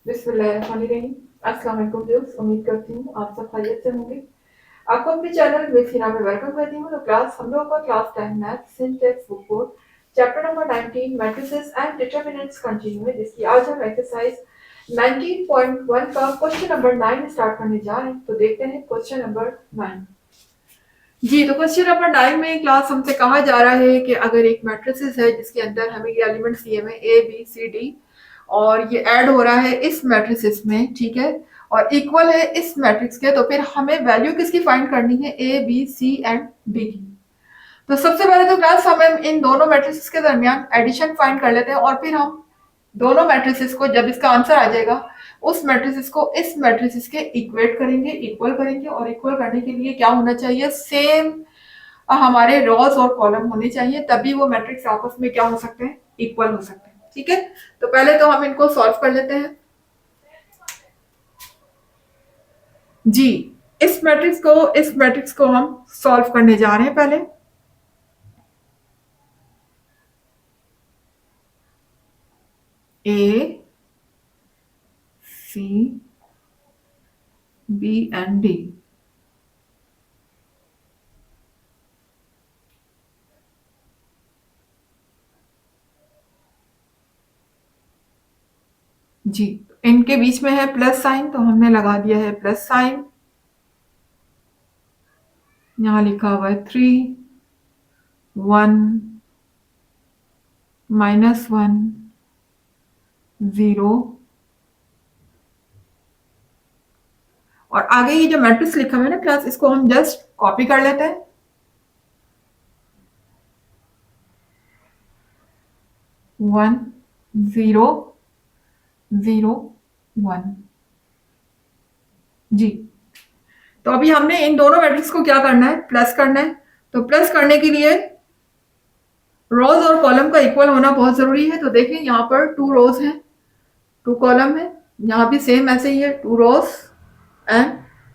बिस्मिल्लाहिर्रहमानिर्रहीम। अस्सलाम वालेकुम व्यूअर्स, उम्मीद करती हूँ आप सब खैरियत से होंगे। आपको अपने चैनल में फिना में वेलकम करती हूँ। तो क्लास हम लोग का class 10 math syntax book board chapter number 19 matrices and determinants continue है, जिसकी आज हम एक्सरसाइज 19.1 का क्वेश्चन नंबर 9 स्टार्ट करने जा रहे हैं। तो देखते हैं क्वेश्चन नंबर 9। जी, तो क्वेश्चन नंबर 9 में क्लास हमसे कहा जा रहा है कि अगर एक मैट्रिसेस है जिसके अंदर हमें ये एलिमेंट्स दिए हुए ए बी सी डी और ये ऐड हो रहा है इस मैट्रिसेस में, ठीक है, और इक्वल है इस मैट्रिक्स के, तो फिर हमें वैल्यू किसकी फाइंड करनी है, A B C and D की। तो सबसे पहले तो क्लास हमें इन दोनों मैट्रिसेस के दरमियान एडिशन फाइंड कर लेते हैं और फिर हम दोनों मैट्रिसेस को, जब इसका आंसर आ जाएगा, उस मैट्रिसेस को इस मैट्रिसेस के इक्वेट करेंगे, इक्वल करेंगे। और इक्वल करने के लिए क्या होना चाहिए, सेम हमारे रॉस और कॉलम होने चाहिए, तभी वो मैट्रिक्स आपस में क्या हो सकते हैं, इक्वल हो सकते हैं। ठीक है, तो पहले तो हम इनको सॉल्व कर लेते हैं। जी, इस मैट्रिक्स को हम सॉल्व करने जा रहे हैं। पहले ए सी बी एंड डी। जी, इनके बीच में है प्लस साइन, तो हमने लगा दिया है प्लस साइन। यहाँ लिखा हुआ है 3 1 -1 0। और आगे ये जो मैट्रिक्स लिखा हुआ है ना क्लास, इसको हम जस्ट कॉपी कर लेते हैं। 1 0 0 1। जी, तो अभी हमने इन दोनों मैट्रिक्स को क्या करना है, प्लस करना है। तो प्लस करने के लिए रोज और कॉलम का इक्वल होना बहुत जरूरी है। तो देखिए यहाँ पर 2 रोज हैं, 2 कॉलम है। यहाँ भी सेम ऐसे ही है, 2 रोज एंड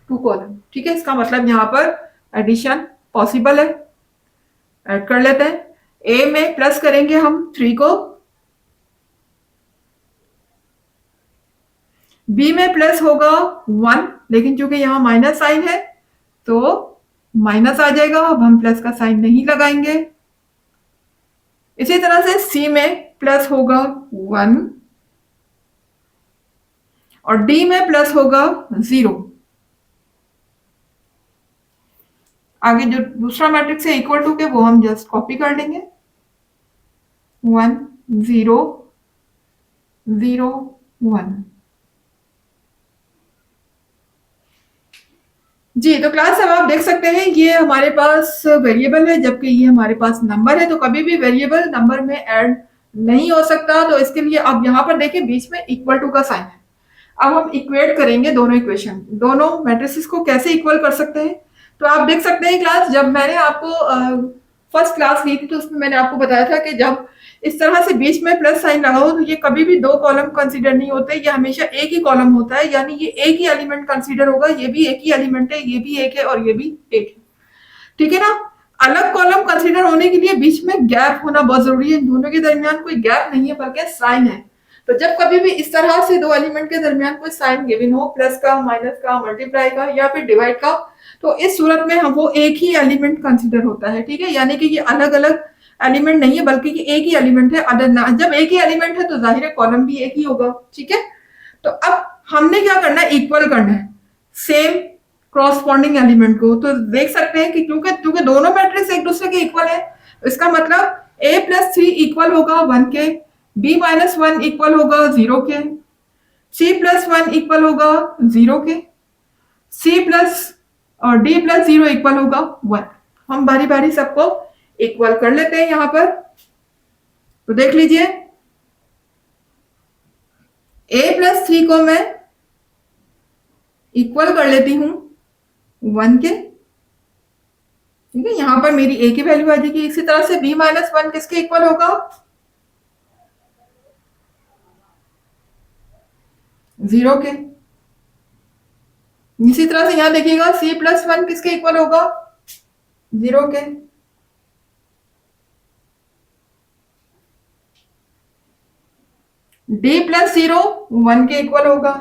2 कॉलम। ठीक है, इसका मतलब यहाँ पर एडिशन पॉसिबल है। ऐड कर लेते हैं। ए में प्लस करेंगे हम 3 को, बी में प्लस होगा 1, लेकिन चूंकि यहाँ माइनस साइन है तो माइनस आ जाएगा, अब हम प्लस का साइन नहीं लगाएंगे। इसी तरह से सी में प्लस होगा 1 और डी में प्लस होगा 0। आगे जो दूसरा मैट्रिक्स है इक्वल टू के, वो हम जस्ट कॉपी कर लेंगे। 1 0 0 1। जी, तो क्लास अब आप देख सकते हैं ये हमारे पास वेरिएबल है, जबकि ये हमारे पास नंबर है। तो कभी भी वेरिएबल नंबर में ऐड नहीं हो सकता। तो इसके लिए अब यहाँ पर देखिए बीच में इक्वल टू का साइन है। अब हम इक्वेट करेंगे दोनों इक्वेशन, दोनों मैट्रिसेस को कैसे इक्वल कर सकते हैं। तो आप देख सकते हैं क्लास, जब मैंने आपको फर्स्ट क्लास ली थी तो उसमें मैंने आपको बताया था कि जब इस तरह से बीच में प्लस साइन लगा हो तो ये कभी भी 2 कॉलम कंसीडर नहीं होते, ये हमेशा एक ही कॉलम होता है। यानी ये एक ही एलिमेंट कंसीडर होगा, ये भी एक ही एलिमेंट है, ये भी एक है और ये भी एक है। ठीक है ना। अलग कॉलम कंसीडर होने के लिए बीच में गैप होना बहुत जरूरी है। इन दोनों के दरमियान कोई गैप नहीं है बल्कि साइन है। तो जब कभी भी इस तरह से 2 एलिमेंट के दरमियान कोई साइन गिवन हो, प्लस का, माइनस का, मल्टीप्लाई का या फिर डिवाइड का, तो इस सूरत में हम वो एक ही एलिमेंट कंसीडर होता है। ठीक है, यानी कि ये अलग अलग एलिमेंट नहीं है बल्कि ये एक ही एलिमेंट है। अदर ना, जब एक ही एलिमेंट है तो जाहिर है कॉलम भी एक ही होगा। ठीक है, तो अब हमने क्या करना है, इक्वल करना है सेम क्रॉसपॉन्डिंग एलिमेंट को। तो देख सकते हैं कि क्योंकि क्योंकि दोनों मैट्रिक्स एक दूसरे के इक्वल है, इसका मतलब a प्लस 3 इक्वल होगा 1 के, b माइनस 1 इक्वल होगा 0 के, c प्लस 1 इक्वल होगा 0 के, c प्लस और d प्लस 0 इक्वल होगा 1। हम बारी बारी सबको इक्वल कर लेते हैं यहाँ पर। तो देख लीजिए, a प्लस 3 को मैं इक्वल कर लेती हूँ 1 के। ठीक है, यहां पर मेरी a की वैल्यू आ जाएगी। इसी तरह से b माइनस 1 किसके इक्वल होगा, 0 के। इसी तरह से यहां देखिएगा c प्लस 1 किसके इक्वल होगा, 0 के। डी प्लस 0 1 के इक्वल होगा।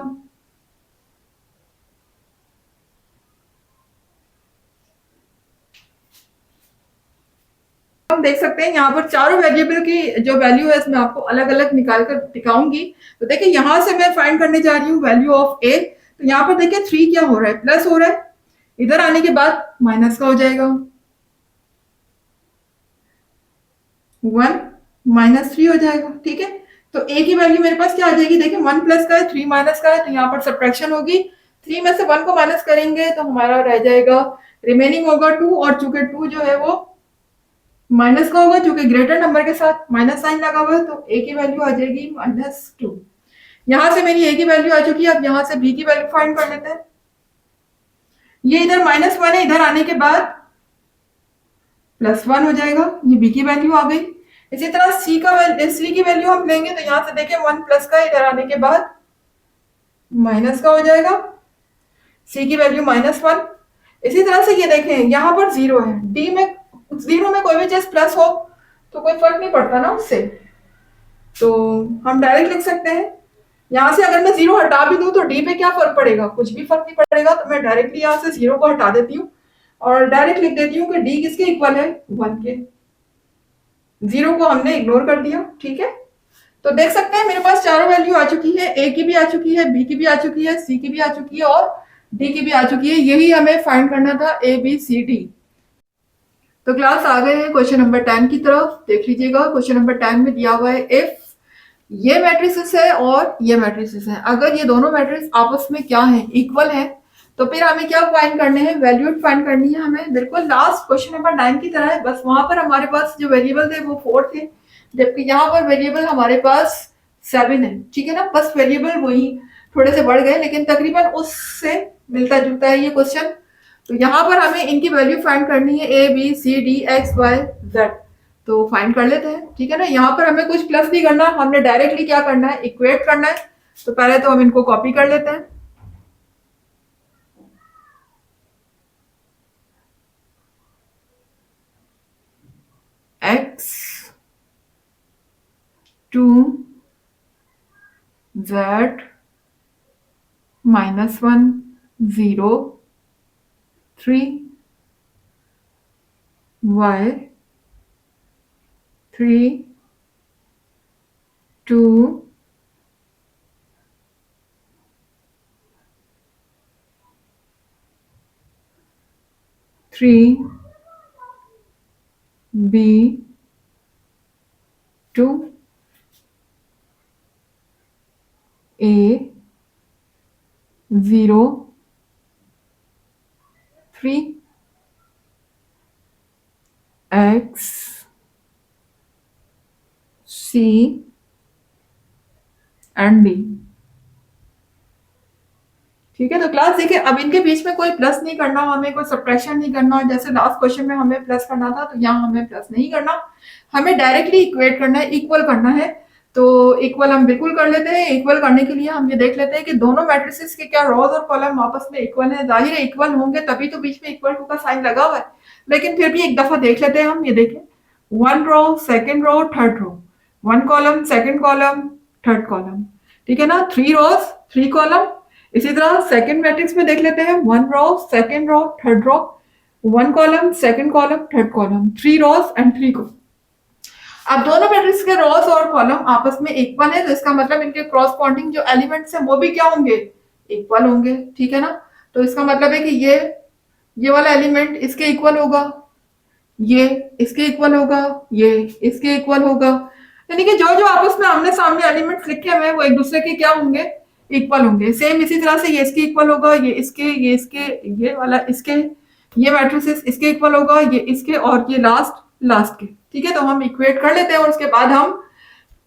हम देख सकते हैं यहाँ पर चारों वेरिएबल की जो वैल्यू है इसमें आपको अलग अलग निकाल कर दिखाऊंगी। तो देखिए यहां से मैं फाइंड करने जा रही हूँ वैल्यू ऑफ ए। तो यहाँ पर देखिए 3 क्या हो रहा है, प्लस हो रहा है, इधर आने के बाद माइनस का हो जाएगा, 1 -3 हो जाएगा। ठीक है, तो ए की वैल्यू मेरे पास क्या आ जाएगी, देखिए 1 प्लस का है, 3 माइनस का है, तो यहाँ पर सब्ट्रैक्शन होगी। 3 में से 1 को माइनस करेंगे तो हमारा रह जाएगा, रिमेनिंग होगा 2, और चूंकि 2 जो है वो माइनस का होगा, चूंकि ग्रेटर नंबर के साथ माइनस साइन लगा हुआ है, तो ए की वैल्यू आ जाएगी -2। यहां से मेरी ए की वैल्यू आ चुकी है। अब यहां से बी की वैल्यू फाइंड कर लेते हैं। ये इधर -1 है, इधर आने के बाद +1 हो जाएगा, ये बी की वैल्यू आ गई। इसी तरह सी की वैल्यू हम लेंगे, तो यहां से देखें 1 प्लस का, इधर आने के बाद माइनस का हो जाएगा, सी की वैल्यू -1। इसी तरह से ये देखें यहाँ पर 0 है, डी में 0 में कोई भी चीज प्लस हो तो कोई फर्क नहीं पड़ता ना उससे, तो हम डायरेक्ट लिख सकते हैं। यहाँ से अगर मैं 0 हटा भी दूं तो डी पे क्या फर्क पड़ेगा, कुछ भी फर्क नहीं पड़ेगा। तो मैं डायरेक्टली यहाँ से 0 को हटा देती हूँ और डायरेक्ट लिख देती हूँ कि डी किसके इक्वल है, 1 के। 0 को हमने इग्नोर कर दिया। ठीक है, तो देख सकते हैं मेरे पास चारों वैल्यू आ चुकी है, ए की भी आ चुकी है, बी की भी आ चुकी है, सी की भी आ चुकी है और डी की भी आ चुकी है। यही हमें फाइंड करना था, ए बी सी डी। तो क्लास आ गए हैं क्वेश्चन नंबर 10 की तरफ। देख लीजिएगा, क्वेश्चन नंबर 10 में दिया हुआ है इफ ये मैट्रिसेस है और ये मैट्रिसेस है, अगर ये दोनों मैट्रिक्स आपस में क्या है, इक्वल है, तो फिर हमें क्या फाइंड करने हैं, वैल्यू फाइंड करनी है हमें। बिल्कुल लास्ट क्वेश्चन नंबर 9 की तरह है, बस वहां पर हमारे पास जो वेरिएबल थे वो 4 थे, जबकि यहाँ पर वेरिएबल हमारे पास 7 है। ठीक है ना, बस वेरिएबल वही थोड़े से बढ़ गए, लेकिन तकरीबन उससे मिलता जुलता है ये क्वेश्चन। तो यहाँ पर हमें इनकी वैल्यू फाइंड करनी है, A B C D X Y Z. तो फाइंड कर लेते हैं। ठीक है ना, यहाँ पर हमें कुछ प्लस नहीं करना, हमने डायरेक्टली क्या करना है, इक्वेट करना है। तो पहले तो हम इनको कॉपी कर लेते हैं। X 2 Z -1 0 3 Y 3 2 3 B 2 A 0 3 X C and D. ठीक है, तो क्लास देखिए, अब इनके बीच में कोई प्लस नहीं करना, हमें कोई सब्ट्रैक्शन नहीं करना। जैसे लास्ट क्वेश्चन में हमें प्लस करना था, तो यहाँ हमें प्लस नहीं करना, हमें डायरेक्टली इक्वेट करना है, इक्वल करना है। तो इक्वल हम बिल्कुल कर लेते हैं। इक्वल करने के लिए हम ये देख लेते हैं कि दोनों मैट्रिसेस के क्या रोज और कॉलम आपस में इक्वल है। जाहिर है इक्वल होंगे तभी तो बीच में इक्वल टू का साइन लगा हुआ है, लेकिन फिर भी एक दफा देख लेते हैं हम। ये देखें, 1 row, second row, third row, 1 column, second column, third column. ठीक है ना, 3 रोज 3 कॉलम। इसी तरह सेकंड मैट्रिक्स में देख लेते हैं, 1 row, second row, third row, 1 column, second column, third column, 3 rows and 3 column. अब दोनों मैट्रिक्स के रोज और कॉलम आपस में इक्वल है, तो इसका मतलब इनके क्रॉसपॉन्डिंग जो एलिमेंट्स हैं वो भी क्या होंगे, इक्वल होंगे। ठीक है ना, तो इसका मतलब है कि ये वाला एलिमेंट इसके इक्वल होगा, ये इसके इक्वल होगा, ये इसके इक्वल होगा। यानी कि जो जो आपस में आमने सामने एलिमेंट्स लिखे हुए हैं वो एक दूसरे के क्या होंगे, इक्वल होंगे। सेम इसी तरह से ये इसके इक्वल होगा, ये इसके, ये वाला इसके, ये मैट्रिसेस इसके इक्वल होगा, ये इसके, और ये लास्ट के। ठीक है, तो हम इक्वेट कर लेते हैं और उसके बाद हम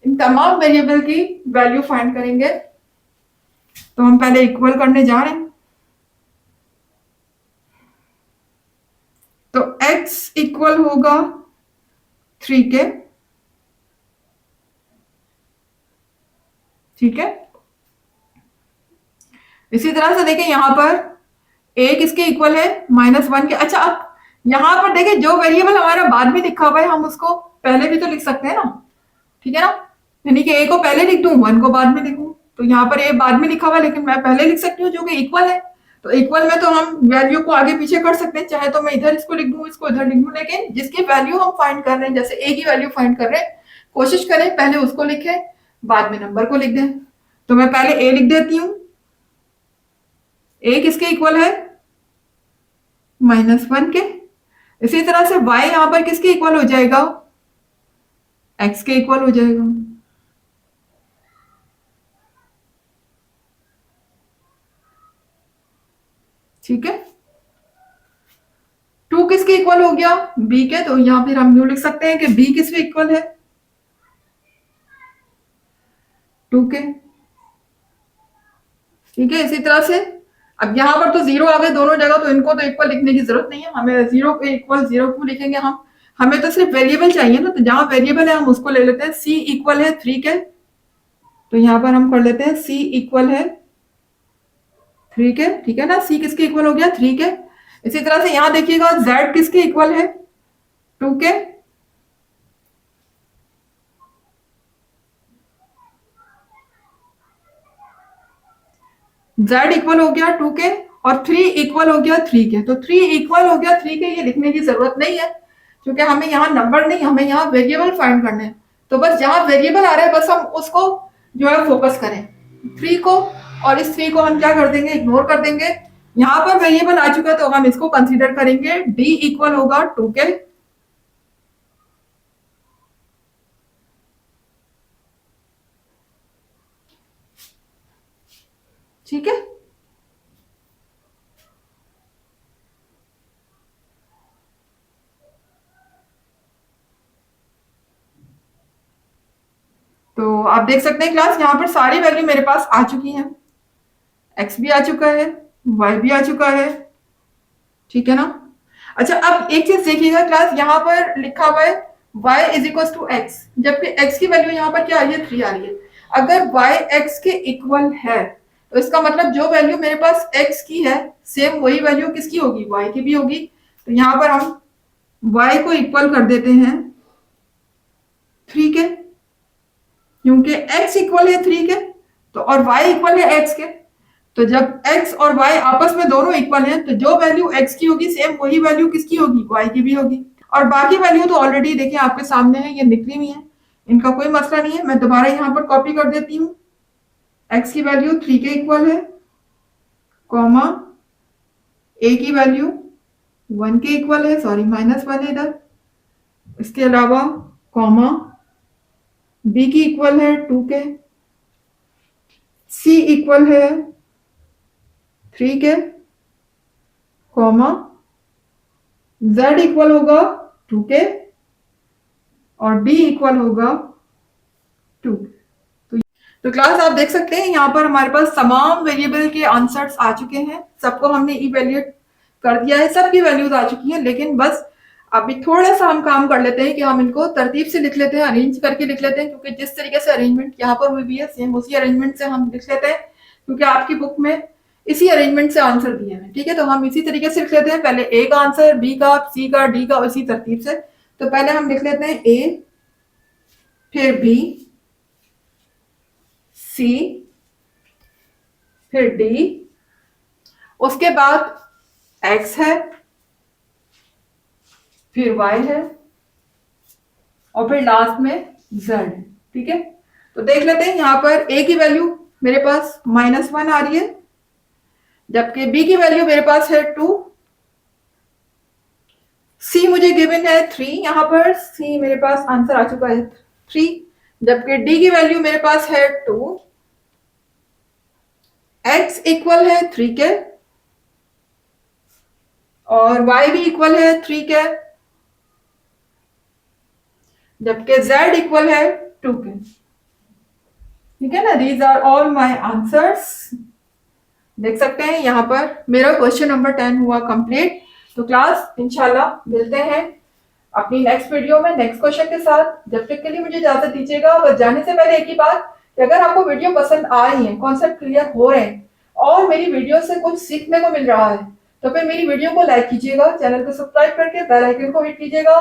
इन तमाम वेरिएबल की वैल्यू फाइंड करेंगे। तो हम पहले इक्वल करने जा रहे हैं। तो x इक्वल होगा 3 के। ठीक है, इसी तरह से देखें यहाँ पर a किसके इक्वल है, -1 के। अच्छा, अब यहाँ पर देखें जो वेरिएबल हमारा बाद में लिखा हुआ है हम उसको पहले भी तो लिख सकते हैं ना। ठीक है ना, यानी कि ए को पहले लिख दूं, 1 को बाद में लिखूं। तो यहाँ पर ए बाद में लिखा हुआ है, लेकिन मैं पहले लिख सकती हूँ, जो कि इक्वल है। तो इक्वल में तो हम वैल्यू को आगे पीछे कर सकते हैं, चाहे तो मैं इधर इसको लिख दूं, इसको इधर लिख दूं, लेकिन जिसकी वैल्यू हम फाइंड कर रहे हैं, जैसे ए की वैल्यू फाइंड कर रहे हैं, कोशिश करें पहले उसको लिखें, बाद में नंबर को लिख दें। तो मैं पहले ए लिख देती हूँ। ए किसके इक्वल है? -1 के। इसी तरह से y यहाँ पर किसके इक्वल हो जाएगा? x के इक्वल हो जाएगा। ठीक है, 2 किसके इक्वल हो गया? b के। तो यहाँ फिर हम यूं लिख सकते हैं कि b किसके इक्वल है? 2 के। ठीक है, इसी तरह से अब यहाँ पर तो 0 आ गए दोनों जगह, तो इनको तो इक्वल लिखने की जरूरत नहीं है, हमें 0 के इक्वल 0 क्यों लिखेंगे हम? हमें तो सिर्फ वेरिएबल चाहिए ना, तो जहां वेरिएबल है हम उसको ले लेते हैं। c इक्वल है 3 के, तो यहाँ पर हम कर लेते हैं c इक्वल है 3 के। ठीक है ना, c किसके इक्वल हो गया? 3 के। इसी तरह से यहाँ देखिएगा z किसके इक्वल है? 2 के। z इक्वल हो गया 2 के, और 3 इक्वल हो गया 3 के। तो 3 इक्वल हो गया 3 के, ये लिखने की जरूरत नहीं है, क्योंकि हमें यहाँ नंबर नहीं, हमें यहाँ वेरिएबल फाइंड करने हैं। तो बस जहां वेरिएबल आ रहा है, बस हम उसको जो है फोकस करें, 3 को। और इस 3 को हम क्या कर देंगे? इग्नोर कर देंगे। यहाँ पर वेरिएबल आ चुका है, तो हम इसको कंसीडर करेंगे। d इक्वल होगा 2 के। ठीक है, तो आप देख सकते हैं क्लास, यहाँ पर सारी वैल्यू मेरे पास आ चुकी हैं। x भी आ चुका है, y भी आ चुका है। ठीक है ना? अच्छा, अब एक चीज देखिएगा क्लास, यहाँ पर लिखा हुआ है y is equal to X, जबकि x की वैल्यू यहाँ पर क्या आ रही है? 3 आ रही है। अगर y x के इक्वल है, तो इसका मतलब जो वैल्यू मेरे पास x की है, सेम वही वैल्यू किसकी होगी? y की भी होगी। तो यहाँ पर हम y को इक्वल कर देते हैं 3 के, क्योंकि x इक्वल है 3 के, तो और y इक्वल है x के। तो जब x और y आपस में दोनों इक्वल हैं, तो जो वैल्यू x की होगी, सेम वही वैल्यू किसकी होगी? y की भी होगी। और बाकी वैल्यू तो ऑलरेडी देखिए आपके सामने है, ये निकली हुई है, इनका कोई मसला नहीं है। मैं दोबारा यहाँ पर कॉपी कर देती हूँ। x की वैल्यू 3 के इक्वल है, कॉमा a की वैल्यू 1 के इक्वल है, सॉरी -1 है इधर। इसके अलावा कॉमा b की इक्वल है 2 के, c इक्वल है 3 के, कॉमा z इक्वल होगा 2 के, और d इक्वल होगा 2। तो क्लास आप देख सकते हैं, यहाँ पर हमारे पास तमाम वेरिएबल के आंसर्स आ चुके हैं, सबको हमने इवैल्यूएट कर दिया है, सबकी वैल्यूज आ चुकी हैं। लेकिन बस अभी थोड़ा सा हम काम कर लेते हैं कि हम इनको तरतीब से लिख लेते हैं, अरेंज करके लिख लेते हैं, क्योंकि जिस तरीके से अरेंजमेंट यहाँ पर हुई भी है, सेम उसी अरेंजमेंट से हम लिख लेते हैं, क्योंकि आपकी बुक में इसी अरेंजमेंट से आंसर दिए हैं। ठीक है, तो हम इसी तरीके से लिख लेते हैं, पहले ए का आंसर, बी का, सी का, डी का, इसी तरतीब से। तो पहले हम लिख लेते हैं ए, फिर बी, सी, फिर डी, उसके बाद एक्स है, फिर वाई है, और फिर लास्ट में जेड है। ठीक है, तो देख लेते हैं, यहां पर ए की वैल्यू मेरे पास -1 आ रही है, जबकि बी की वैल्यू मेरे पास है 2, सी मुझे गिवन है 3, यहां पर सी मेरे पास आंसर आ चुका है 3, जबकि डी की वैल्यू मेरे पास है 2, एक्स इक्वल है 3 के, और y भी इक्वल है 3 के, जबकि z इक्वल है 2 के। ठीक है ना, these are all my answers. देख सकते हैं यहाँ पर मेरा क्वेश्चन नंबर 10 हुआ कंप्लीट। तो क्लास इंशाल्लाह मिलते हैं अपनी नेक्स्ट वीडियो में नेक्स्ट क्वेश्चन के साथ। जब तक के लिए मुझे इजाजत दीजिएगा। बस जाने से पहले एक ही बात कि अगर आपको वीडियो पसंद आ रही है, कॉन्सेप्ट क्लियर हो रहे हैं और मेरी वीडियो से कुछ सीखने को मिल रहा है, तो फिर मेरी वीडियो को लाइक कीजिएगा, चैनल को सब्सक्राइब करके बेल आइकन को हिट कीजिएगा,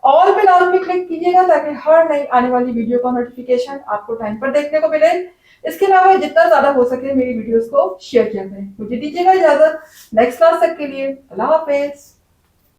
ऑल पे लाजमी क्लिक कीजिएगा ताकि हर नई आने वाली वीडियो का नोटिफिकेशन आपको टाइम पर देखने को मिले। इसके अलावा जितना ज्यादा हो सके मेरी वीडियोस को शेयर किया करें। मुझे दीजिएगा इजाजत नेक्स्ट क्लास तक के लिए। अल्लाह हाफिज।